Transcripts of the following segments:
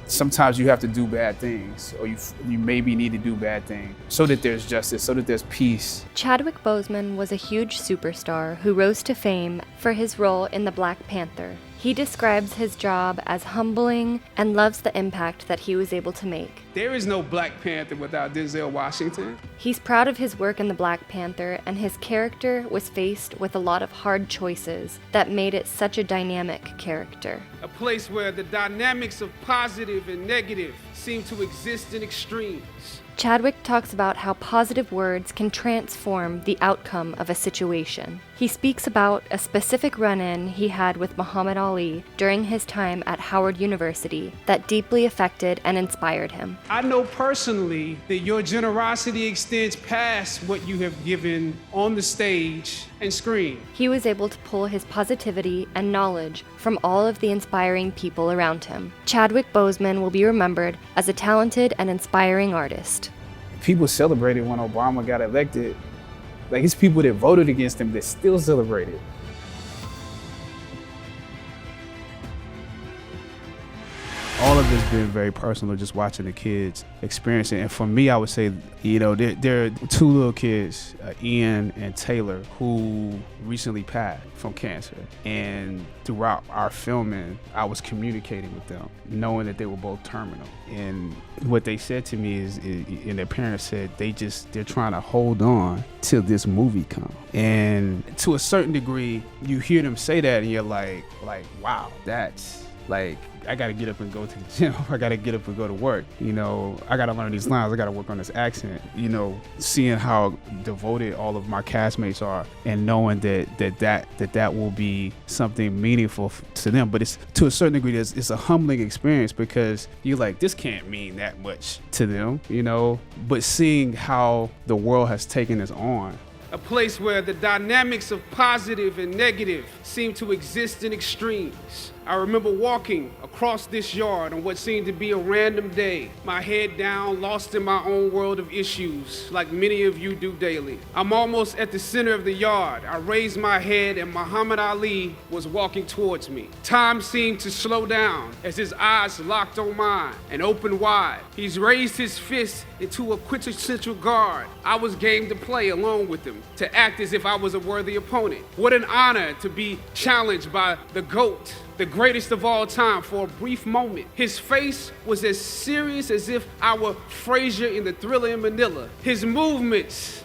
sometimes you have to do bad things, or you maybe need to do bad things so that there's justice, so that there's peace. Chadwick Boseman was a huge superstar who rose to fame for his role in the Black Panther. He describes his job as humbling and loves the impact that he was able to make. There is no Black Panther without Denzel Washington. He's proud of his work in the Black Panther, and his character was faced with a lot of hard choices that made it such a dynamic character. A place where the dynamics of positive and negative seem to exist in extremes. Chadwick talks about how positive words can transform the outcome of a situation. He speaks about a specific run-in he had with Muhammad Ali during his time at Howard University that deeply affected and inspired him. I know personally that your generosity extends past what you have given on the stage and screen. He was able to pull his positivity and knowledge from all of the inspiring people around him. Chadwick Boseman will be remembered as a talented and inspiring artist. People celebrated when Obama got elected. Like, it's people that voted against him that still celebrated. All of this been very personal, just watching the kids experience it. And for me, I would say, there are two little kids, Ian and Taylor, who recently passed from cancer. And throughout our filming, I was communicating with them, knowing that they were both terminal. And what they said to me and their parents said, they're trying to hold on till this movie comes. And to a certain degree, you hear them say that and you're like, wow, that's like, I gotta get up and go to the gym. I gotta get up and go to work. I gotta learn these lines. I gotta work on this accent. Seeing how devoted all of my castmates are, and knowing that will be something meaningful to them. But it's, to a certain degree, it's a humbling experience, because you're like, this can't mean that much to them, But seeing how the world has taken this on. A place where the dynamics of positive and negative seem to exist in extremes. I remember walking across this yard on what seemed to be a random day, my head down, lost in my own world of issues, like many of you do daily. I'm almost at the center of the yard. I raised my head and Muhammad Ali was walking towards me. Time seemed to slow down as his eyes locked on mine and opened wide. He's raised his fist into a quintessential guard. I was game to play along with him, to act as if I was a worthy opponent. What an honor to be challenged by the GOAT, the greatest of all time, for a brief moment. His face was as serious as if I were Frazier in the Thriller in Manila. His movements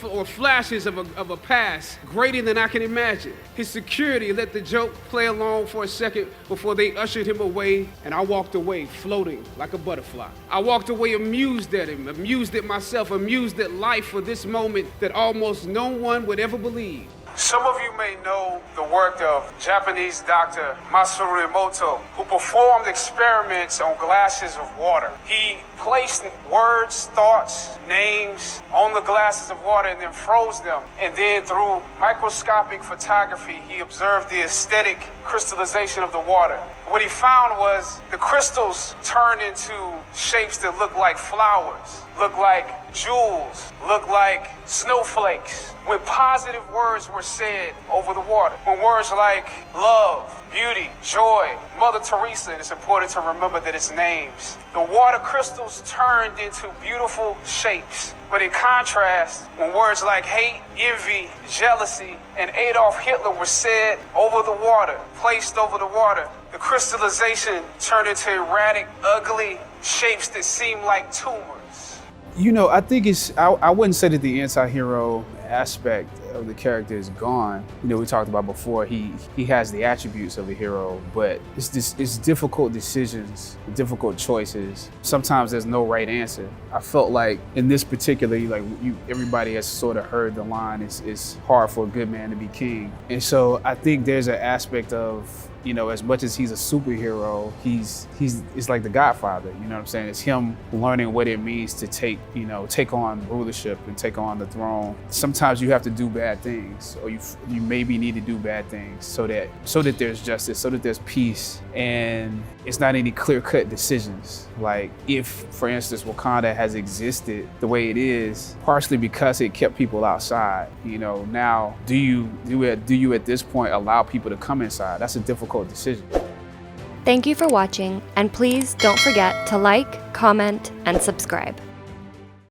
or flashes of a past greater than I can imagine. His security let the joke play along for a second before they ushered him away, and I walked away floating like a butterfly. I walked away amused at him, amused at myself, amused at life for this moment that almost no one would ever believe. Some of you may know the work of Japanese doctor Masaru Emoto, who performed experiments on glasses of water. He placed words, thoughts, names on the glasses of water and then froze them. And then through microscopic photography, he observed the aesthetic crystallization of the water. What he found was the crystals turned into shapes that look like flowers, look like jewels, look like snowflakes. When positive words were said over the water, when words like love, beauty, joy, Mother Teresa, and it's important to remember that it's names. The water crystals turned into beautiful shapes. But in contrast, when words like hate, envy, jealousy, and Adolf Hitler were said over the water, placed over the water, the crystallization turned into erratic, ugly shapes that seem like tumors. I think I wouldn't say that the anti-hero aspect of the character is gone. We talked about before, he has the attributes of a hero, but it's difficult decisions, difficult choices. Sometimes there's no right answer. I felt like in this particular, everybody has sort of heard the line, it's hard for a good man to be king. And so I think there's an aspect of, as much as he's a superhero, it's like the Godfather, you know what I'm saying? It's him learning what it means to take on rulership and take on the throne. Sometimes you have to do bad things, or you maybe need to do bad things so that there's justice, so that there's peace, and it's not any clear-cut decisions. Like, if, for instance, Wakanda has existed the way it is, partially because it kept people outside, now do you at this point allow people to come inside? That's a difficult decision. Thank you for watching, and please don't forget to like, comment, and subscribe.